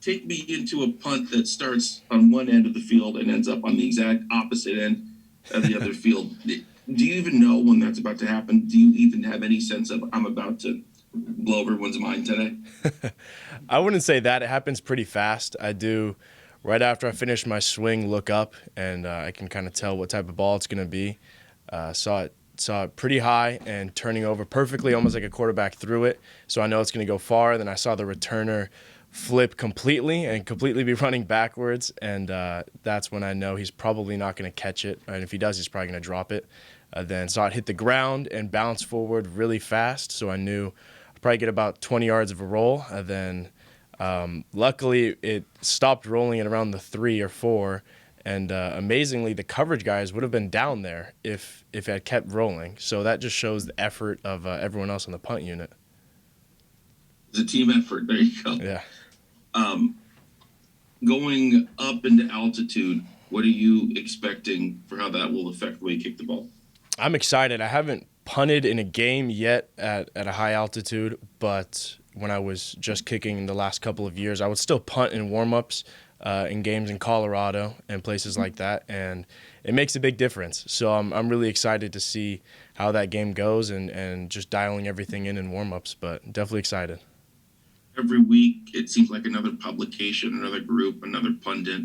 take me into a punt that starts on one end of the field and ends up on the exact opposite end of the other field. Do you even know when that's about to happen? Do you even have any sense of I'm about to blow everyone's mind today? I wouldn't say that. It happens pretty fast. I do, right after I finish my swing, look up, and I can kind of tell what type of ball it's going to be. Saw it pretty high and turning over perfectly, almost like a quarterback threw it. So I know it's going to go far. Then I saw the returner flip completely and completely be running backwards, and that's when I know he's probably not going to catch it. And if he does, he's probably going to drop it. Then saw it hit the ground and bounce forward really fast. So I knew I'd probably get about 20 yards of a roll. And then luckily, it stopped rolling at around the 3 or 4. And amazingly, the coverage guys would have been down there if it had kept rolling. So that just shows the effort of everyone else on the punt unit. It's a team effort. There you go. Yeah. Going up into altitude, what are you expecting for how that will affect the way you kick the ball? I'm excited. I haven't punted in a game yet at a high altitude, but when I was just kicking the last couple of years, I would still punt in warm-ups in games in Colorado and places like that, and it makes a big difference. So I'm really excited to see how that game goes and just dialing everything in warm-ups, but definitely excited. Every week, it seems like another publication, another group, another pundit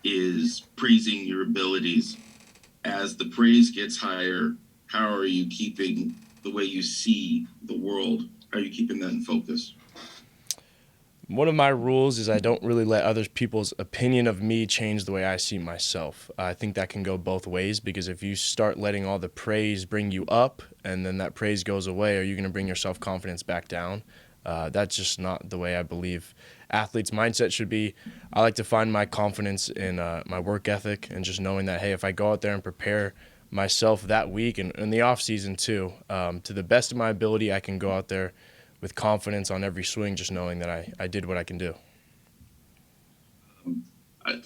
is praising your abilities. As the praise gets higher, how are you keeping the way you see the world? How are you keeping that in focus? One of my rules is I don't really let other people's opinion of me change the way I see myself. I think that can go both ways, because if you start letting all the praise bring you up and then that praise goes away, are you going to bring your self-confidence back down? That's just not the way I believe athletes' mindset should be. I like to find my confidence in my work ethic and just knowing that, hey, if I go out there and prepare myself that week and in the off season too, to the best of my ability, I can go out there with confidence on every swing, just knowing that I did what I can do. I,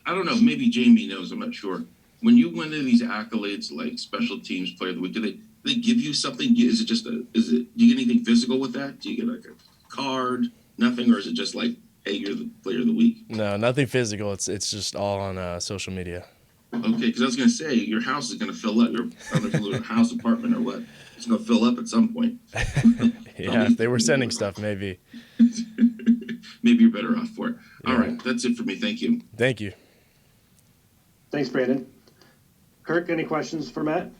I don't know. Maybe Jamie knows. I'm not sure. When you win these accolades like special teams player of the week, do they give you something? Is it just do you get anything physical with that? Do you get like a card, nothing, or is it just like, hey, you're the player of the week? No, nothing physical. It's just all on social media. Okay, because I was going to say your house is going to fill up. I don't know if you live in a house, apartment, or what. It's going to fill up at some point. Yeah, if they were sending stuff, maybe. Maybe you're better off for it. Yeah. All right, that's it for me. Thank you. Thank you. Thanks, Brandon. Kirk, any questions for Matt?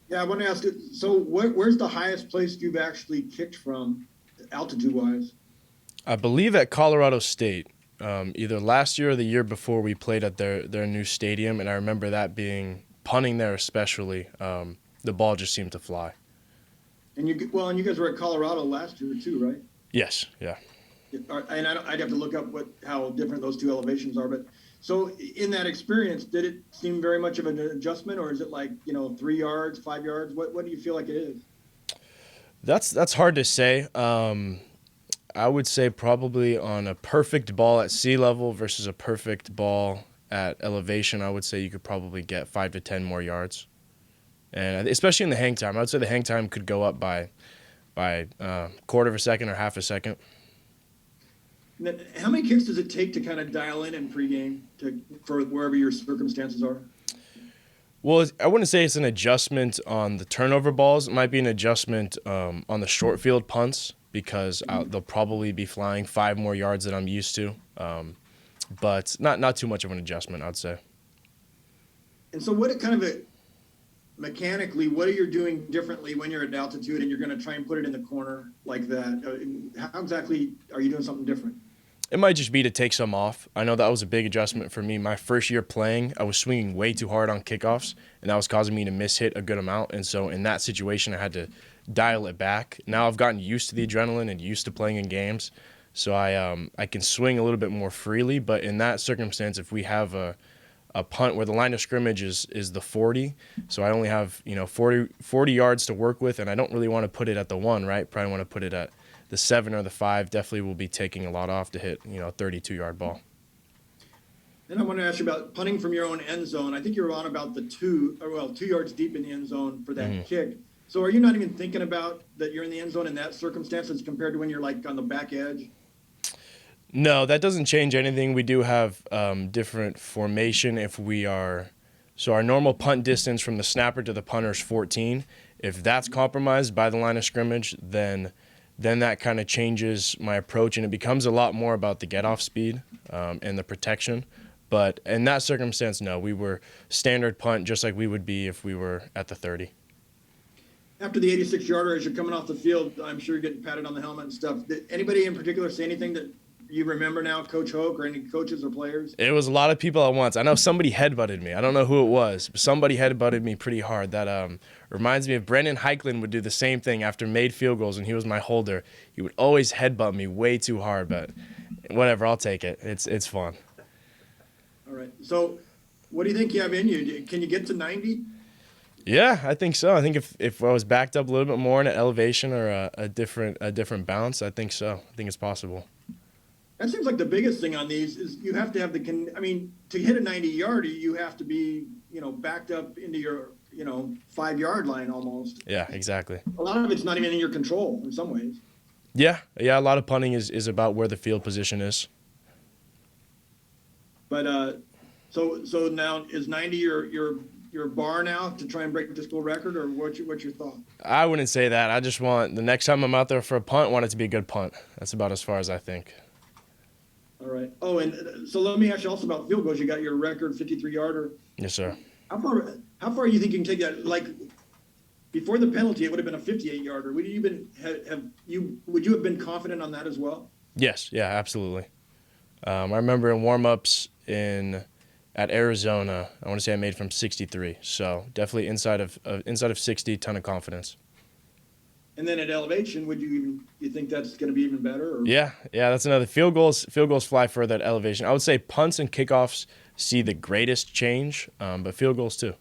Yeah, I want to ask you, so where's the highest place you've actually kicked from, altitude-wise? I believe at Colorado State, either last year or the year before, we played at their new stadium, and I remember that being, punting there especially, the ball just seemed to fly. And you guys were at Colorado last year too, right? Yes, yeah. And I'd have to look up how different those two elevations are, but so in that experience, did it seem very much of an adjustment, or is it like 3 yards, 5 yards? What do you feel like it is? That's hard to say. I would say probably on a perfect ball at sea level versus a perfect ball at elevation, I would say you could probably get 5 to 10 more yards. And especially in the hang time, I would say the hang time could go up by quarter of a second or half a second. How many kicks does it take to kind of dial in pregame for wherever your circumstances are? Well, I wouldn't say it's an adjustment on the turnover balls. It might be an adjustment on the short field punts, because they'll probably be flying 5 more yards than I'm used to. But not too much of an adjustment, I'd say. And so mechanically, what are you doing differently when you're at altitude and you're going to try and put it in the corner like that? How exactly are you doing something different? It might just be to take some off. I know that was a big adjustment for me. My first year playing, I was swinging way too hard on kickoffs, and that was causing me to miss hit a good amount. And so in that situation, I had to dial it back. Now I've gotten used to the adrenaline and used to playing in games, so I can swing a little bit more freely. But in that circumstance, if we have a punt where the line of scrimmage is the 40, so I only have 40 yards to work with, and I don't really want to put it at the 1, right? Probably want to put it at the 7 or the 5. Definitely will be taking a lot off to hit a 32-yard ball. Then I want to ask you about punting from your own end zone. I think you're on about the 2 yards deep in the end zone for that kick. So are you not even thinking about that you're in the end zone in that circumstance as compared to when you're like on the back edge? No, that doesn't change anything. We do have different formation if we are. So our normal punt distance from the snapper to the punter is 14. If that's compromised by the line of scrimmage, then that kind of changes my approach, and it becomes a lot more about the get-off speed and the protection. But in that circumstance, no, we were standard punt just like we would be if we were at the 30. After the 86-yarder, as you're coming off the field, I'm sure you're getting patted on the helmet and stuff. Did anybody in particular say anything that you remember now, Coach Hoke, or any coaches or players? It was a lot of people at once. I know somebody headbutted me. I don't know who it was, but somebody headbutted me pretty hard. That reminds me of Brendan Heiklin would do the same thing after made field goals, and he was my holder. He would always headbutt me way too hard, but whatever, I'll take it. It's fun. All right. So what do you think you have in you? Can you get to 90? Yeah, I think so. I think if I was backed up a little bit more in an elevation or a different bounce, I think so. I think it's possible. That seems like the biggest thing on these is you have to have to hit a 90-yarder, you have to be, backed up into your, 5-yard line almost. Yeah, exactly. A lot of it's not even in your control in some ways. Yeah. A lot of punting is about where the field position is. But so now is 90 your bar now to try and break the school record, or what's your thought? I wouldn't say that. I just want the next time I'm out there for a punt, want it to be a good punt. That's about as far as I think. All right. Oh, and so let me ask you also about field goals. You got your record 53-yarder. Yes, sir. How far do you think you can take that? Like before the penalty, it would have been a 58-yarder. Would you have been confident on that as well? Yes. Yeah. Absolutely. I remember in warm-ups at Arizona, I want to say I made from 63. So definitely inside of 60, ton of confidence. And then at elevation, you think that's going to be even better? Or? Yeah, that's another. Field goals fly further at elevation. I would say punts and kickoffs see the greatest change, but field goals too.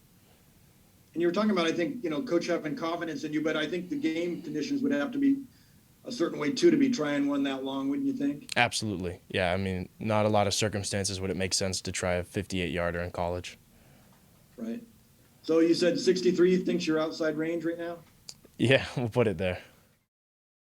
And you were talking about, I think, coach having confidence in you, but I think the game conditions would have to be a certain way too to be trying one that long, wouldn't you think? Absolutely. Yeah, I mean, not a lot of circumstances would it make sense to try a 58-yarder in college. Right. So you said 63 thinks you're outside range right now? Yeah, we'll put it there.